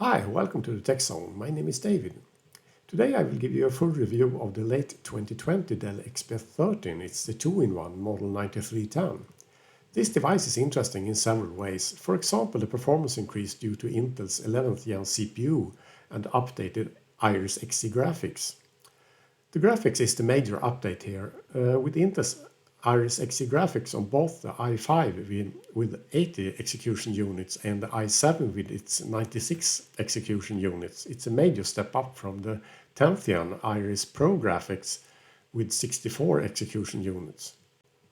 Hi, welcome to the Tech Zone. My name is David. Today I will give you a full review of the late 2020 Dell XPS 13. It's the 2-in-1 model 9310. This device is interesting in several ways. For example, the performance increase due to Intel's 11th gen CPU and updated Iris Xe graphics. The graphics is the major update here. With Intel's Iris Xe graphics on both the i5 with 80 execution units and the i7 with its 96 execution units, it's a major step up from the 10th gen Iris Pro graphics with 64 execution units.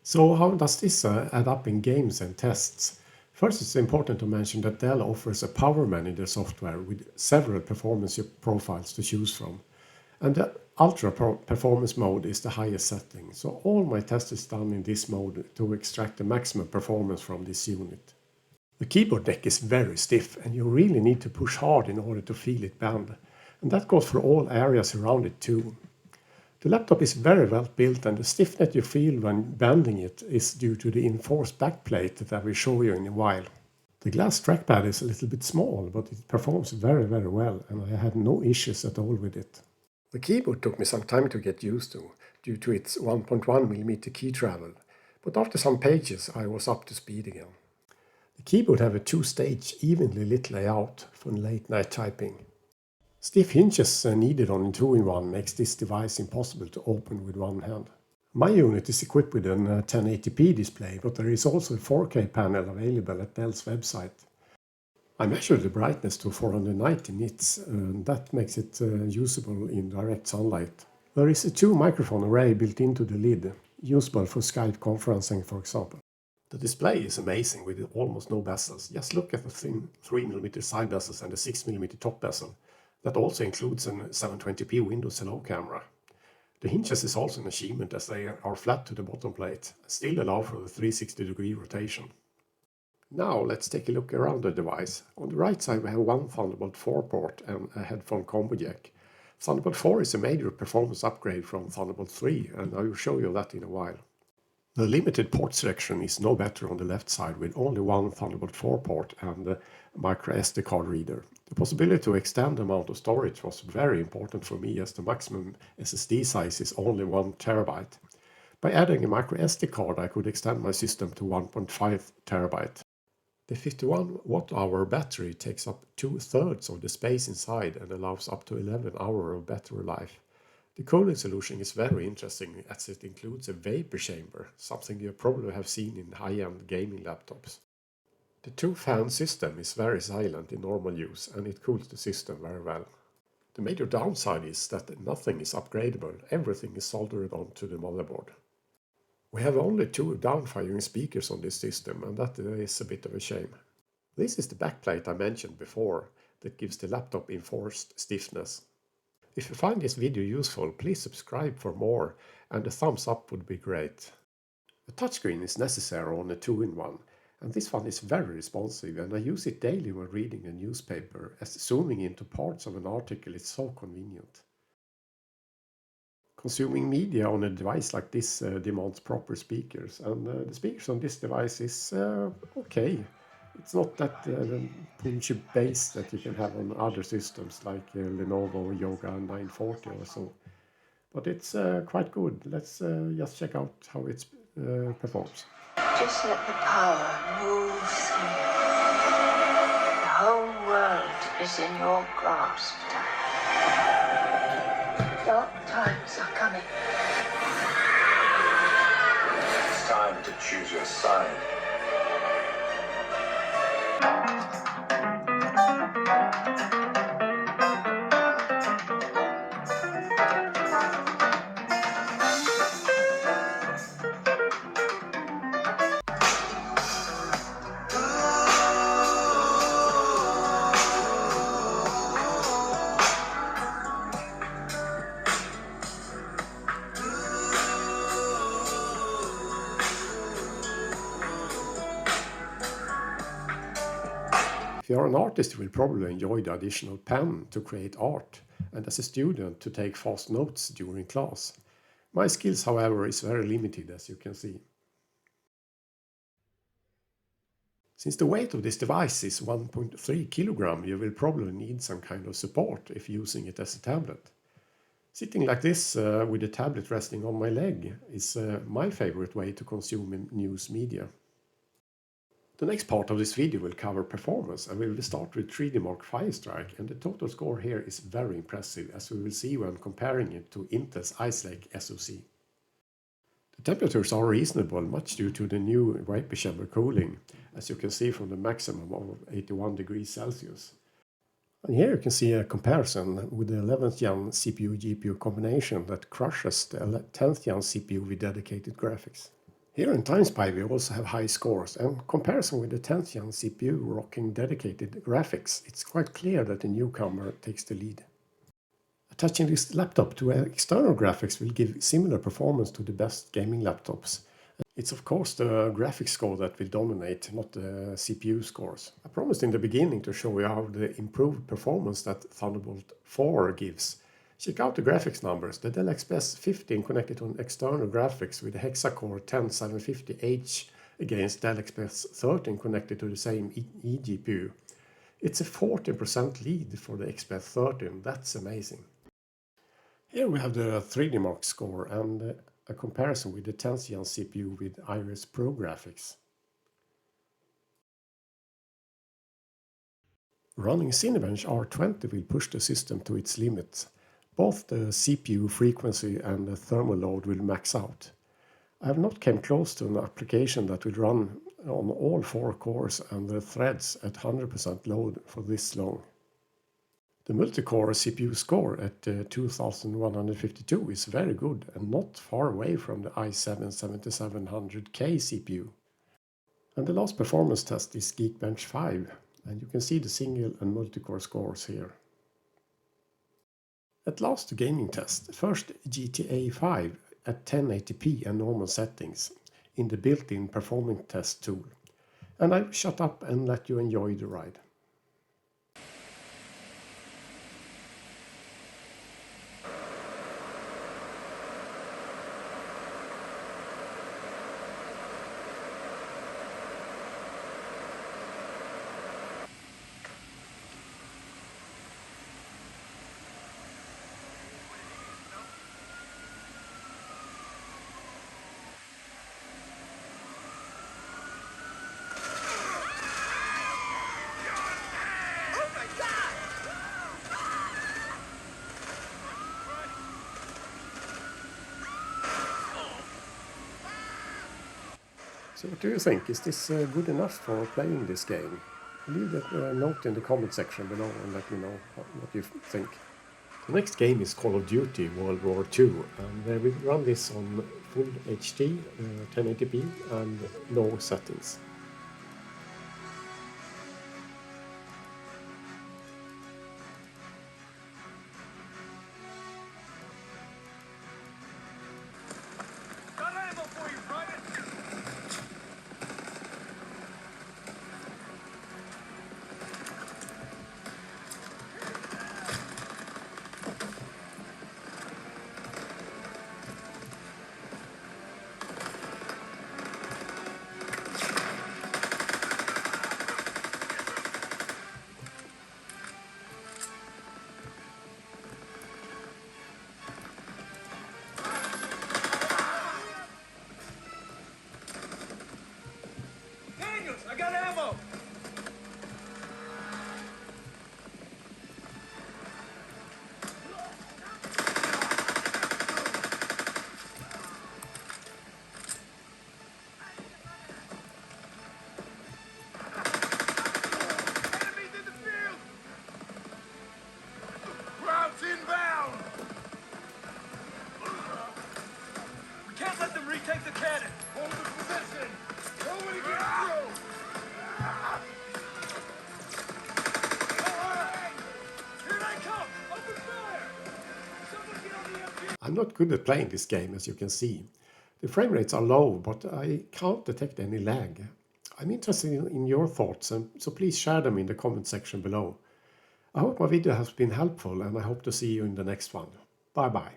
So how does this add up in games and tests? First, it's important to mention that Dell offers a power manager software with several performance profiles to choose from. And the Ultra Performance mode is the highest setting, so all my tests is done in this mode to extract the maximum performance from this unit. The keyboard deck is very stiff and you really need to push hard in order to feel it bend, and that goes for all areas around it too. The laptop is very well built and the stiffness you feel when bending it is due to the enforced backplate that I will show you in a while. The glass trackpad is a little bit small, but it performs very well and I had no issues at all with it. The keyboard took me some time to get used to, due to its 1.1mm key travel, but after some pages I was up to speed again. The keyboard have a two-stage evenly lit layout for late night typing. Stiff hinges needed on a 2-in-1 makes this device impossible to open with one hand. My unit is equipped with an 1080p display, but there is also a 4K panel available at Dell's website. I measured the brightness to 490 nits, and that makes it usable in direct sunlight. There is a 2 microphone array built into the lid, usable for Skype conferencing for example. The display is amazing with almost no bezels. Just look at the thin 3mm side bezels and the 6mm top bezel. That also includes a 720p Windows Hello camera. The hinges is also an achievement as they are flat to the bottom plate and still allow for the 360-degree rotation. Now let's take a look around the device. On the right side we have one Thunderbolt 4 port and a headphone combo jack. Thunderbolt 4 is a major performance upgrade from Thunderbolt 3 and I will show you that in a while. The limited port selection is no better on the left side with only one Thunderbolt 4 port and a micro SD card reader. The possibility to extend the amount of storage was very important for me as the maximum SSD size is only 1 TB. By adding a micro SD card I could extend my system to 1.5 TB. The 51 watt-hour battery takes up 2/3 of the space inside and allows up to 11 hours of battery life. The cooling solution is very interesting as it includes a vapor chamber, something you probably have seen in high-end gaming laptops. The 2-fan system is very silent in normal use and it cools the system very well. The major downside is that nothing is upgradable, everything is soldered onto the motherboard. We have only 2 downfiring speakers on this system and that is a bit of a shame. This is the backplate I mentioned before that gives the laptop enforced stiffness. If you find this video useful, please subscribe for more and a thumbs up would be great. A touchscreen is necessary on a 2-in-1 and this one is very responsive and I use it daily when reading a newspaper as zooming into parts of an article is so convenient. Consuming media on a device like this demands proper speakers and the speakers on this device is okay. It's not that punchy bass that you can have on other systems like Lenovo Yoga 940 or so. But it's quite good. Let's just check out how it performs. Just let the power move through you. The whole world is in your grasp. Dark times are coming. It's time to choose your side. If you are an artist, you will probably enjoy the additional pen to create art, and as a student to take fast notes during class. My skills, however, is very limited as you can see. Since the weight of this device is 1.3 kilogram, you will probably need some kind of support if using it as a tablet. Sitting like this with the tablet resting on my leg is my favorite way to consume news media. The next part of this video will cover performance, and we will start with 3D Mark Firestrike, and the total score here is very impressive, as we will see when comparing it to Intel's Ice Lake SoC. The temperatures are reasonable, much due to the new vapor chamber cooling, as you can see from the maximum of 81 degrees Celsius. And here you can see a comparison with the 11th gen CPU-GPU combination that crushes the 10th gen CPU with dedicated graphics. Here in TimeSpy we also have high scores, and comparison with the 10th gen CPU rocking dedicated graphics, it's quite clear that the newcomer takes the lead. Attaching this laptop to external graphics will give similar performance to the best gaming laptops. It's of course the graphics score that will dominate, not the CPU scores. I promised in the beginning to show you how the improved performance that Thunderbolt 4 gives. Check out the graphics numbers. The Dell XPS 15 connected to an external graphics with a hexa-core 10750H against Dell XPS 13 connected to the same eGPU. It's a 14% lead for the XPS 13, that's amazing. Here we have the 3D Mark score and a comparison with the 10th gen CPU with Iris Pro graphics. Running Cinebench R20 will push the system to its limits. Both the CPU frequency and the thermal load will max out. I have not come close to an application that will run on all 4 cores and the threads at 100% load for this long. The multi-core CPU score at 2152 is very good and not far away from the i7-7700K CPU. And the last performance test is Geekbench 5, and you can see the single and multi-core scores here. At last, the gaming test. First, GTA 5 at 1080p and normal settings in the built-in performance test tool. And I'll shut up and let you enjoy the ride. So what do you think? Is this good enough for playing this game? Leave a note in the comment section below and let me know what you think. The next game is Call of Duty World War II, and we run this on full HD, 1080p and low settings. I got ammo! Enemies in the field! Routes inbound! We can't let them retake the cannon! Hold the position! Nobody gets through! I'm not good at playing this game, as you can see. The frame rates are low, but I can't detect any lag. I'm interested in your thoughts, so please share them in the comment section below. I hope my video has been helpful, and I hope to see you in the next one. Bye bye.